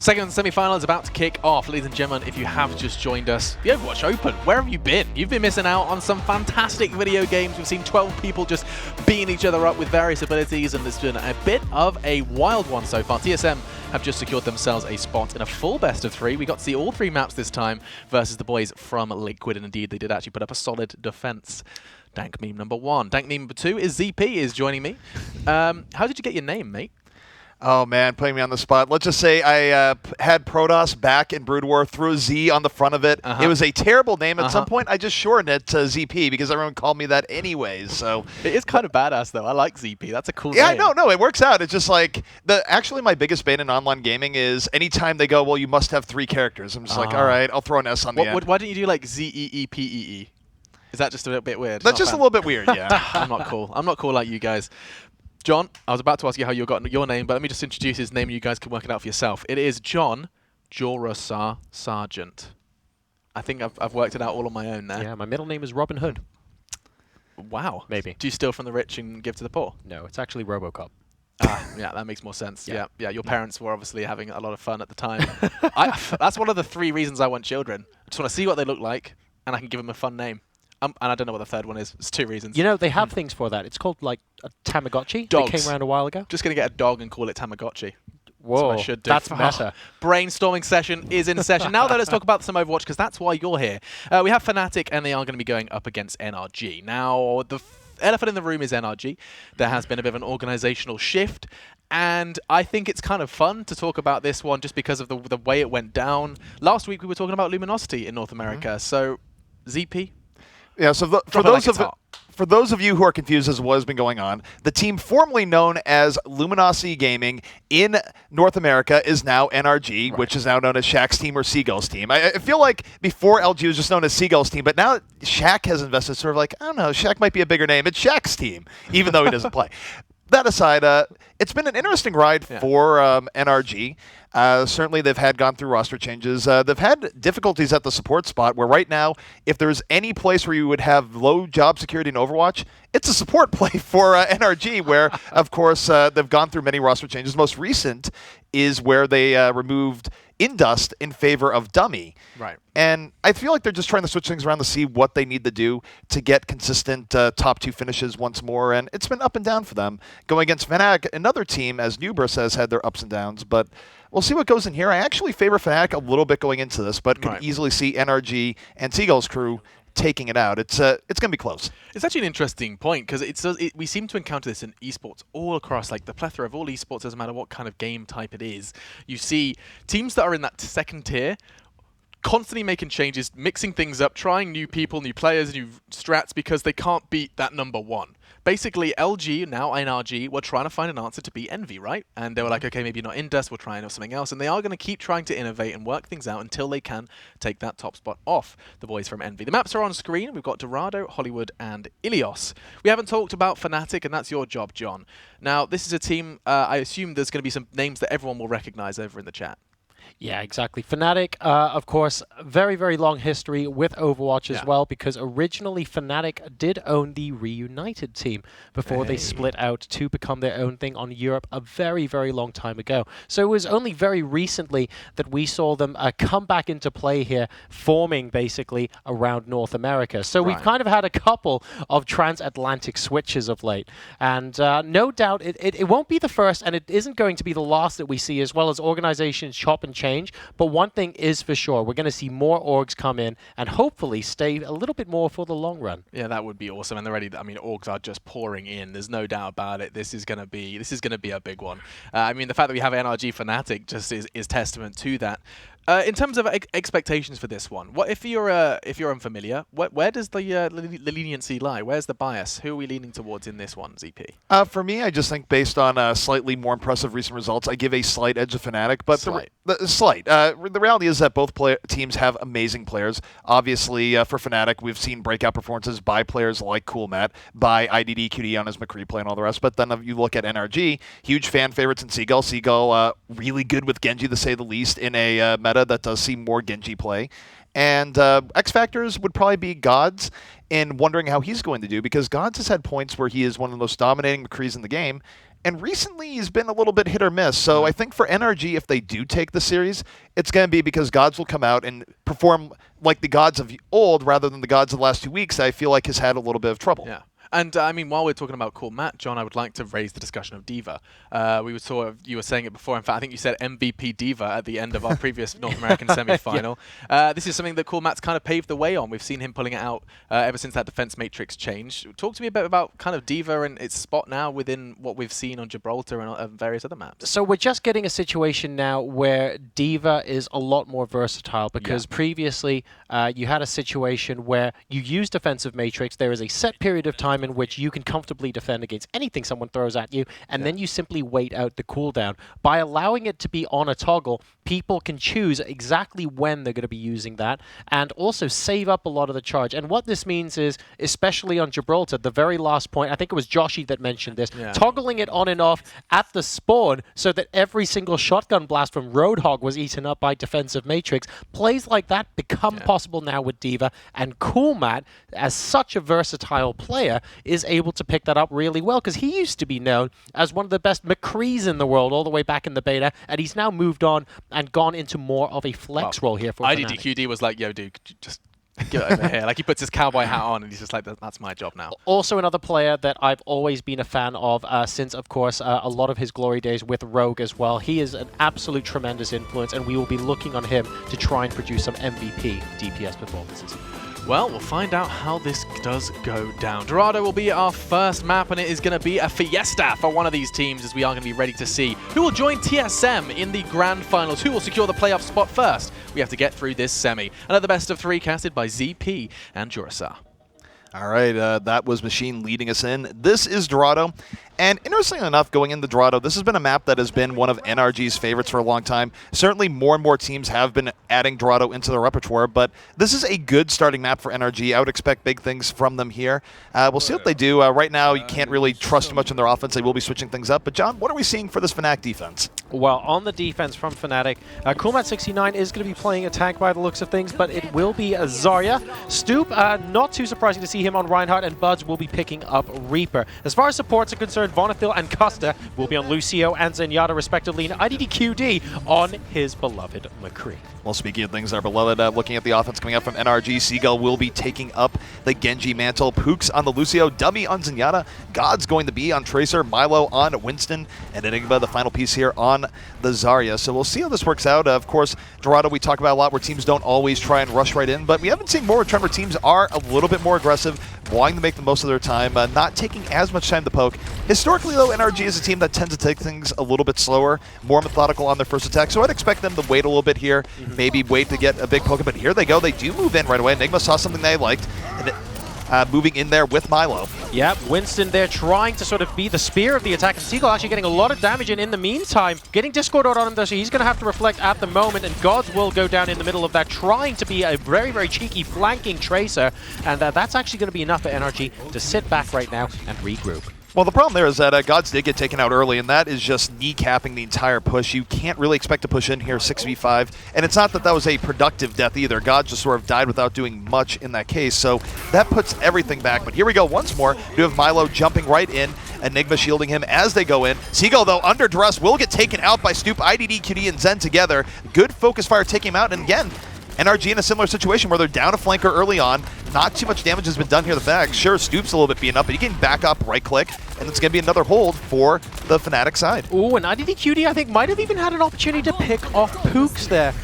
Second semi-final is about to kick off. Ladies and gentlemen, if you have just joined us, the Overwatch Open, where have you been? You've been missing out on some fantastic video games. We've seen 12 people just beating each other up with various abilities, and it's been a bit of a wild one so far. TSM have just secured themselves a spot in a full best of 3. We got to see all 3 maps this time versus the boys from Liquid, and indeed they did actually put up a solid defense. Dank meme number 1. Dank meme number 2 is ZP is joining me. How did you get your name, mate? Oh, man, putting me on the spot. Let's just say I had Protoss back in Brood War, threw a Z on the front of it. It was a terrible name. At some point, I just shortened it to ZP because everyone called me that anyways. So it is kind of badass, though. I like ZP. That's a cool name. Yeah, no, it works out. It's just like, actually my biggest bane in online gaming is anytime they go, well, you must have 3 characters. I'm just like, all right, I'll throw an S on the end. Why don't you do like Z-E-E-P-E-E? Is that just a little bit weird? That's just a little bit weird, yeah. I'm not cool. I'm not cool like you guys. John, I was about to ask you how you got your name, but let me just introduce his name and you guys can work it out for yourself. It is John Jorasar Sargent. I think I've worked it out all on my own there. Yeah, my middle name is Robin Hood. Wow. Maybe. Do you steal from the rich and give to the poor? No, it's actually RoboCop. Yeah, that makes more sense. Yeah, your parents were obviously having a lot of fun at the time. That's one of the 3 reasons I want children. I just want to see what they look like, and I can give them a fun name. And I don't know what the third one is. It's 2 reasons. You know, they have things for that. It's called, like, a Tamagotchi. Dogs. They came around a while ago. Just going to get a dog and call it Tamagotchi. Whoa, that's what I should do. That's meta. Brainstorming session is in session. Now let's talk about some Overwatch, because that's why you're here. We have FNATIC, and they are going to be going up against NRG. Now, the elephant in the room is NRG. There has been a bit of an organizational shift, and I think it's kind of fun to talk about this one just because of the way it went down. Last week, we were talking about Luminosity in North America. So, ZP? Yeah, so for those of you who are confused as to what has been going on, the team formerly known as Luminosity Gaming in North America is now NRG, which is now known as Shaq's team or Seagull's team. I feel like before LG was just known as Seagull's team, but now Shaq has invested sort of like, I don't know, Shaq might be a bigger name. It's Shaq's team, even though he doesn't play. That aside, it's been an interesting ride for NRG. Certainly, they've gone through roster changes. They've had difficulties at the support spot, where right now, if there's any place where you would have low job security in Overwatch, it's a support play for NRG, where, of course, they've gone through many roster changes. Most recent is where they removed Indust in favor of Dummy. Right. And I feel like they're just trying to switch things around to see what they need to do to get consistent top 2 finishes once more. And it's been up and down for them. Going against FNATIC, another team, as Nubris has had their ups and downs. But we'll see what goes in here. I actually favor FNATIC a little bit going into this, but could easily see NRG and Seagull's crew taking it out. It's going to be close. It's actually an interesting point, because we seem to encounter this in esports all across, like the plethora of all esports, doesn't matter what kind of game type it is. You see teams that are in that second tier constantly making changes, mixing things up, trying new people, new players, new strats, because they can't beat that number 1. Basically, LG, now NRG, were trying to find an answer to beat Envy, right? And they were like, okay, maybe not Indus, we'll try something else. And they are going to keep trying to innovate and work things out until they can take that top spot off the boys from Envy. The maps are on screen. We've got Dorado, Hollywood, and Ilios. We haven't talked about FNATIC, and that's your job, John. Now, this is a team, I assume there's going to be some names that everyone will recognize over in the chat. Yeah, exactly. FNATIC, of course, very, very long history with Overwatch as well, because originally FNATIC did own the Reunited team before they split out to become their own thing on Europe a very, very long time ago. So it was only very recently that we saw them come back into play here, forming basically around North America. So we've kind of had a couple of transatlantic switches of late. And no doubt it won't be the first, and it isn't going to be the last that we see, as well as organizations chop and change. But one thing is for sure, we're going to see more orgs come in and hopefully stay a little bit more for the long run. Yeah, that would be awesome. And orgs are just pouring in. There's no doubt about it. This is going to be a big one. I mean, the fact that we have NRG FNATIC just is testament to that. In terms of expectations for this one, what if you're unfamiliar? Where does the leniency lie? Where's the bias? Who are we leaning towards in this one, ZP? For me, I just think based on slightly more impressive recent results, I give a slight edge to FNATIC. But slight. The reality is that both teams have amazing players. Obviously, for FNATIC, we've seen breakout performances by players like CoolMatt, by IDD, QD on his McCree play, and all the rest. But then if you look at NRG, huge fan favorites in Seagull. Seagull really good with Genji, to say the least, in a meta that does see more Genji play. And X Factors would probably be Gods, and wondering how he's going to do, because Gods has had points where he is one of the most dominating McCrees in the game, And recently, he's been a little bit hit or miss. So I think for NRG, if they do take the series, it's going to be because Gods will come out and perform like the Gods of old rather than the Gods of the last 2 weeks. I feel like has had a little bit of trouble. Yeah. And I mean, while we're talking about cool Matt, John, I would like to raise the discussion of Diva. You were saying it before. In fact, I think you said MVP Diva at the end of our previous North American semi-final. This is something that cool Matt's kind of paved the way on. We've seen him pulling it out ever since that defense matrix change. Talk to me a bit about kind of Diva and its spot now within what we've seen on Gibraltar and various other maps. So we're just getting a situation now where Diva is a lot more versatile because previously you had a situation where you use defensive matrix. There is a set period of time in which you can comfortably defend against anything someone throws at you, and then you simply wait out the cooldown. By allowing it to be on a toggle, people can choose exactly when they're going to be using that, and also save up a lot of the charge. And what this means is, especially on Gibraltar, the very last point, I think it was Joshy that mentioned this, toggling it on and off at the spawn so that every single shotgun blast from Roadhog was eaten up by defensive matrix. Plays like that become possible now with Diva, and Cool Matt, as such a versatile player, is able to pick that up really well, because he used to be known as one of the best McCrees in the world all the way back in the beta, and he's now moved on and gone into more of a flex role here for FNATIC. IDDQD was like, yo, dude, just get over here. Like, he puts his cowboy hat on, and he's just like, that's my job now. Also another player that I've always been a fan of since, of course, a lot of his glory days with Rogue as well. He is an absolute tremendous influence, and we will be looking on him to try and produce some MVP DPS performances. Well, we'll find out how this does go down. Dorado will be our first map, and it is going to be a fiesta for one of these teams, as we are going to be ready to see who will join TSM in the grand finals, who will secure the playoff spot first. We have to get through this semi. Another best of 3 casted by ZP and Jurasar. All right, that was Machine leading us in. This is Dorado. And interestingly enough, going into Dorado, this has been a map that has been one of NRG's favorites for a long time. Certainly more and more teams have been adding Dorado into their repertoire, but this is a good starting map for NRG. I would expect big things from them here. We'll see what they do. Right now, you can't really trust too much in their offense. They will be switching things up. But John, what are we seeing for this FNATIC defense? Well, on the defense from FNATIC, Coolmat69 is going to be playing a tank by the looks of things, but it will be a Zarya. Stoop, not too surprising to see him on Reinhardt, and Buds will be picking up Reaper. As far as supports are concerned, Vonathil and Custer will be on Lucio and Zenyatta respectively, and IDDQD on his beloved McCree. Well, speaking of things that are beloved, looking at the offense coming up from NRG, Seagull will be taking up the Genji mantle. Pooks on the Lucio, Dummy on Zenyatta, God's going to be on Tracer, Milo on Winston, and Enigma, the final piece here on the Zarya. So we'll see how this works out. Of course, Dorado, we talk about a lot where teams don't always try and rush right in, but we haven't seen more trend where teams are a little bit more aggressive, wanting to make the most of their time, not taking as much time to poke. Historically, though, NRG is a team that tends to take things a little bit slower, more methodical on their first attack, so I'd expect them to wait a little bit here, maybe wait to get a big poke, but here they go. They do move in right away. Enigma saw something they liked, and moving in there with Milo. Yep, Winston there trying to sort of be the spear of the attack, and Seagull actually getting a lot of damage, and in the meantime, getting Discord out on him, though, so he's going to have to reflect at the moment, and Gods will go down in the middle of that, trying to be a very, very cheeky flanking Tracer, and that's actually going to be enough for NRG to sit back right now and regroup. Well, the problem there is that Gods did get taken out early, and that is just kneecapping the entire push. You can't really expect to push in here 6v5, and it's not that that was a productive death either. Gods just sort of died without doing much in that case, so that puts everything back. But here we go once more. We have Milo jumping right in, Enigma shielding him as they go in. Seagull, though, under duress, will get taken out by Stoop, IDD, QD, and Zen together. Good focus fire taking him out, and again, NRG in a similar situation where they're down a flanker early on. Not too much damage has been done here to the back. Sure, Stoop's a little bit beaten up, but he can back up, right-click, and it's going to be another hold for the FNATIC side. Ooh, and IDDQD, I think, might have even had an opportunity to pick off Pooks there.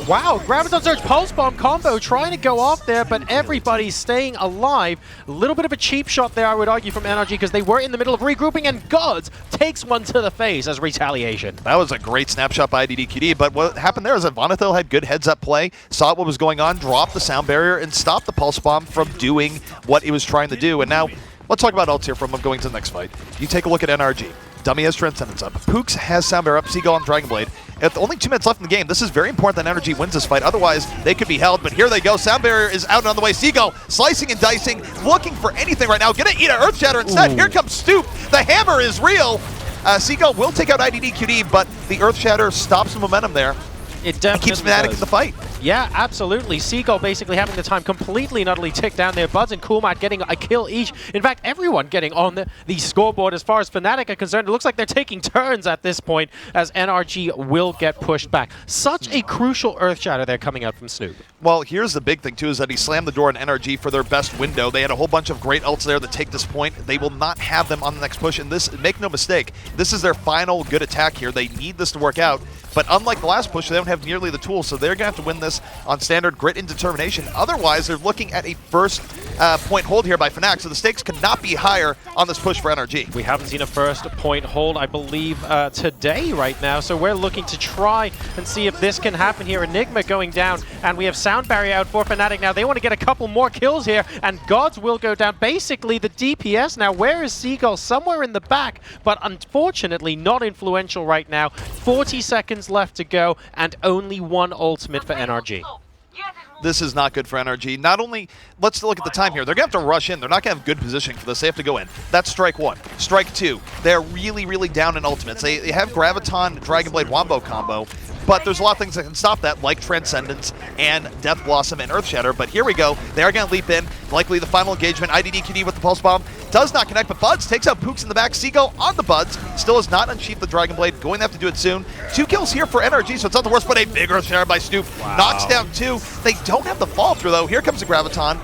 Wow, Graviton Surge Pulse Bomb combo trying to go off there, but everybody's staying alive. A little bit of a cheap shot there, I would argue, from NRG, because they were in the middle of regrouping, and Gods takes one to the face as retaliation. That was a great snapshot by IDDQD, but what happened there is that Vonathil had good heads-up play, saw what was going on, dropped the sound barrier, and stopped the Pulse Bomb from doing what it was trying to do. And now, let's talk about ults here from going to the next fight. You take a look at NRG. Dummy has Transcendence up. Pooks has Sound Barrier up, Seagull on Dragon Blade. With only 2 minutes left in the game, this is very important that NRG wins this fight. Otherwise, they could be held. But here they go. Sound Barrier is out and on the way. Seagull slicing and dicing, looking for anything right now. Gonna eat an Earth Shatter instead. Ooh. Here comes Stoop. The hammer is real. Seagull will take out IDDQD, but the Earth Shatter stops the momentum there. It definitely keeps FNATIC in the fight. Yeah, absolutely. Seagull basically having the time completely and utterly tick down there. Buds and Coolmat getting a kill each. In fact, everyone getting on the scoreboard as far as FNATIC are concerned. It looks like they're taking turns at this point as NRG will get pushed back. Such a crucial Earth Shatter there coming out from Snoop. Well, here's the big thing, too, is that he slammed the door on NRG for their best window. They had a whole bunch of great ults there that take this point. They will not have them on the next push. And this, make no mistake, this is their final good attack here. They need this to work out. But unlike the last push, they don't have nearly the tools, so they're going to have to win this on standard grit and determination. Otherwise, they're looking at a first point hold here by FNATIC, so the stakes could not be higher on this push for NRG. We haven't seen a first point hold, I believe, today right now, so we're looking to try and see if this can happen here. Enigma going down, and we have Sound Barrier out for FNATIC now. They want to get a couple more kills here, and Gods will go down. Basically, the DPS now, where is Seagull? Somewhere in the back, but unfortunately not influential right now. 40 seconds left to go, and only one ultimate for NRG. This is not good for NRG. Not only, let's look at the time here. They're going to have to rush in. They're not going to have good positioning for this. They have to go in. That's strike one. Strike two. They're really, really down in ultimates. They have Graviton, Dragon Blade, Wombo combo, but there's a lot of things that can stop that, like Transcendence and Death Blossom and Earth Shatter. But here we go. They are going to leap in. Likely the final engagement. IDDQD with the Pulse Bomb. Does not connect, but Buds takes out Pooks in the back. Seagull on the Buds. Still has not unsheathed the Dragon Blade. Going to have to do it soon. 2 kills here for NRG, so it's not the worst, but a big Earth Shatter by Snoop. Wow. Knocks down 2. They don't have the fall through, though. Here comes the Graviton.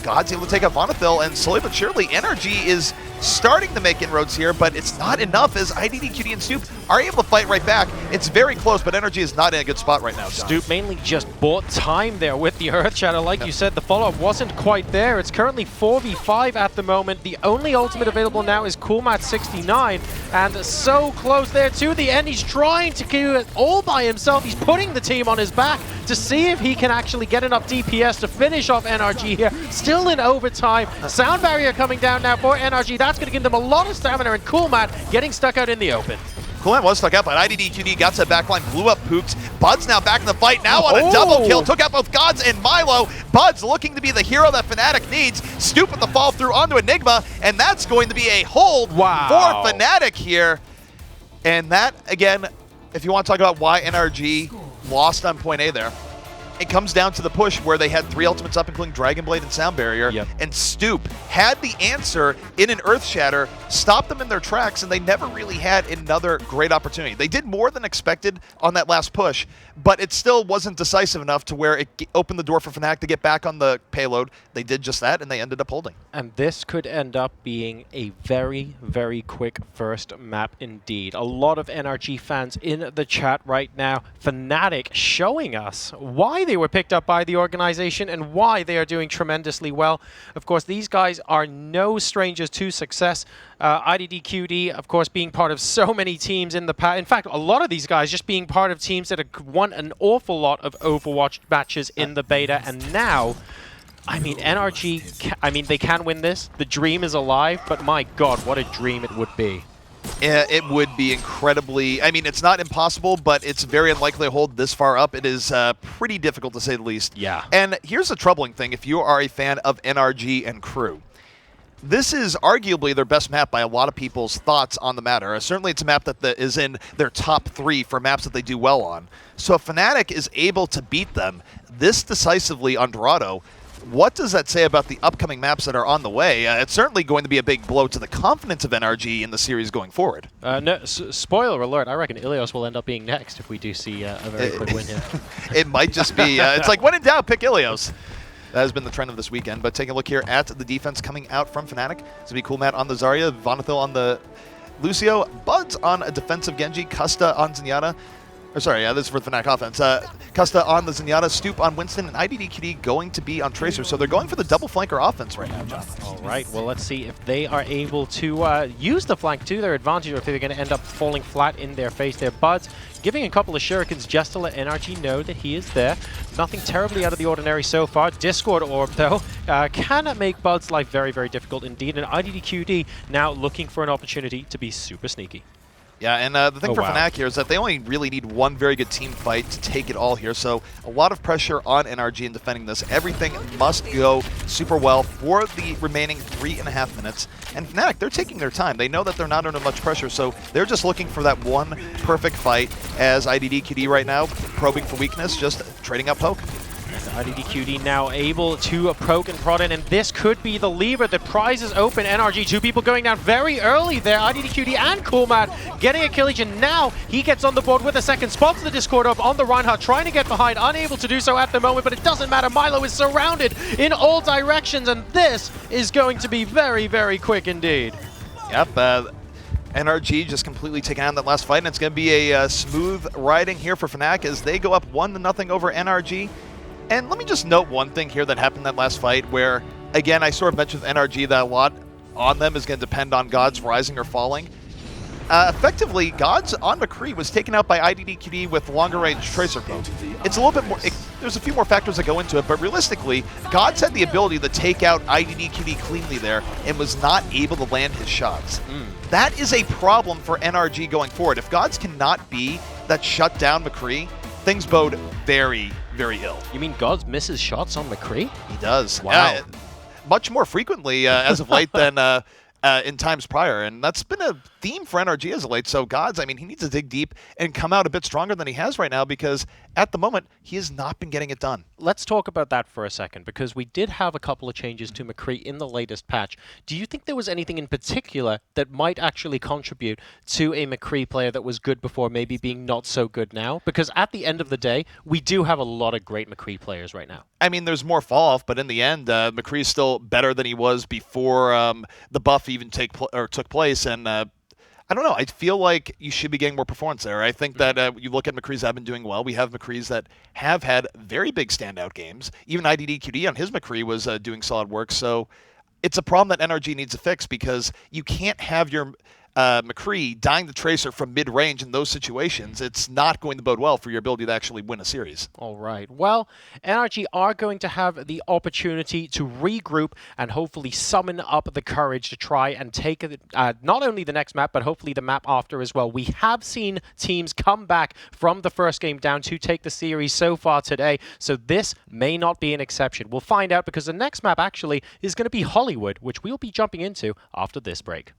God's able to take out Vonithil, and slowly but surely, NRG is starting to make inroads here, but it's not enough as IDDQD and Snoop are able to fight right back. It's very close, but NRG is not in a good spot right now, John. Snoop mainly just bought time there with the Earth Shatter. Like you said, the follow-up wasn't quite there. It's currently 4v5 at the moment. The only ultimate available now is Coolmat 69, and so close there to the end. He's trying to do it all by himself. He's putting the team on his back to see if he can actually get enough DPS to finish off NRG here. Still in overtime. Sound Barrier coming down now for NRG. That's going to give them a lot of stamina, and Coolmat getting stuck out in the open. Coolmat was stuck out, but IDDQD got to the backline, blew up Pooks. Buds now back in the fight, now on a double kill. Took out both Gods and Milo. Buds looking to be the hero that FNATIC needs. Snoop with the fall through onto Enigma, and that's going to be a hold for FNATIC here. And that, again, if you want to talk about why NRG lost on point A there, it comes down to the push where they had 3 ultimates up, including Dragon Blade and Sound Barrier, and Stoop had the answer in an Earth Shatter, stopped them in their tracks, and they never really had another great opportunity. They did more than expected on that last push, but it still wasn't decisive enough to where it opened the door for FNATIC to get back on the payload. They did just that, and they ended up holding. And this could end up being a very, very quick first map indeed. A lot of NRG fans in the chat right now. FNATIC showing us why they were picked up by the organization and why they are doing tremendously well. Of course, these guys are no strangers to success. IDDQD, of course, being part of so many teams in the past. In fact, a lot of these guys just being part of teams that have won an awful lot of Overwatch matches in the beta. And now, I mean, NRG, they can win this. The dream is alive, but my God, what a dream it would be. It would be incredibly, it's not impossible, but it's very unlikely to hold this far up. It is pretty difficult to say the least. Yeah. And here's the troubling thing, if you are a fan of NRG and crew. This is arguably their best map by a lot of people's thoughts on the matter. Certainly it's a map that is in their top 3 for maps that they do well on. So if FNATIC is able to beat them this decisively on Dorado, what does that say about the upcoming maps that are on the way? It's certainly going to be a big blow to the confidence of NRG in the series going forward. No, spoiler alert, I reckon Ilios will end up being next if we do see a very quick win here. It might just be, it's like when in doubt, pick Ilios. That has been the trend of this weekend. But taking a look here at the defense coming out from FNATIC. It's going to be Coolmat on the Zarya, Vonithil on the Lucio, Buds on a defensive Genji, Custa on Zenyatta. Or sorry, this is for the FNATIC offense. Custa on the Zenyatta, Stoop on Winston, and IDDQD going to be on Tracer. So they're going for the double flanker offense right now, John. All right, well, let's see if they are able to use the flank to their advantage, or if they're going to end up falling flat in their face. Their Buds giving a couple of shurikens just to let NRG know that he is there. Nothing terribly out of the ordinary so far. Discord Orb, though, can make Buds' life very, very difficult indeed. And IDDQD now looking for an opportunity to be super sneaky. Yeah, and the thing for FNATIC here is that they only really need one very good team fight to take it all here, so a lot of pressure on NRG in defending this. Everything must go super well for the remaining 3.5 minutes. And FNATIC, they're taking their time. They know that they're not under much pressure, so they're just looking for that one perfect fight as IDDQD right now, probing for weakness, just trading up poke. IDDQD now able to poke and prod in, and this could be the lever. The prize is open. NRG, 2 people going down very early there. IDDQD and Coolmad getting a kill each, and now he gets on the board with a second. Spots the Discord up on the Reinhardt, trying to get behind, unable to do so at the moment, but it doesn't matter. Milo is surrounded in all directions, and this is going to be very, very quick indeed. Yep, NRG just completely taking on that last fight, and it's going to be a smooth riding here for FNATIC as they go up 1-0 over NRG. And let me just note one thing here that happened in that last fight where, again, I sort of mentioned with NRG that a lot on them is going to depend on Gods rising or falling. Effectively, Gods on McCree was taken out by IDDQD with longer range Tracer poke. It's a little bit more, there's a few more factors that go into it, but realistically, Gods had the ability to take out IDDQD cleanly there and was not able to land his shots. That is a problem for NRG going forward. If Gods cannot be that shut down McCree, things bode very, very ill. You mean Gods misses shots on McCree? He does. Wow. Much more frequently as of late than in times prior, and that's been a theme for NRG as of late. So Gods, I mean, he needs to dig deep and come out a bit stronger than he has right now because at the moment, he has not been getting it done. Let's talk about that for a second, because we did have a couple of changes to McCree in the latest patch. Do you think there was anything in particular that might actually contribute to a McCree player that was good before maybe being not so good now? Because at the end of the day, we do have a lot of great McCree players right now. I mean, there's more fall-off, but in the end, McCree is still better than he was before the buff even took place, and I don't know. I feel like you should be getting more performance there. I think that you look at McCree's have been doing well. We have McCree's that have had very big standout games. Even IDDQD on his McCree was doing solid work. So it's a problem that NRG needs to fix because you can't have your McCree dying the Tracer from mid-range in those situations. It's not going to bode well for your ability to actually win a series. All right. Well, NRG are going to have the opportunity to regroup and hopefully summon up the courage to try and take not only the next map, but hopefully the map after as well. We have seen teams come back from the first game down to take the series so far today, so this may not be an exception. We'll find out because the next map actually is going to be Hollywood, which we'll be jumping into after this break.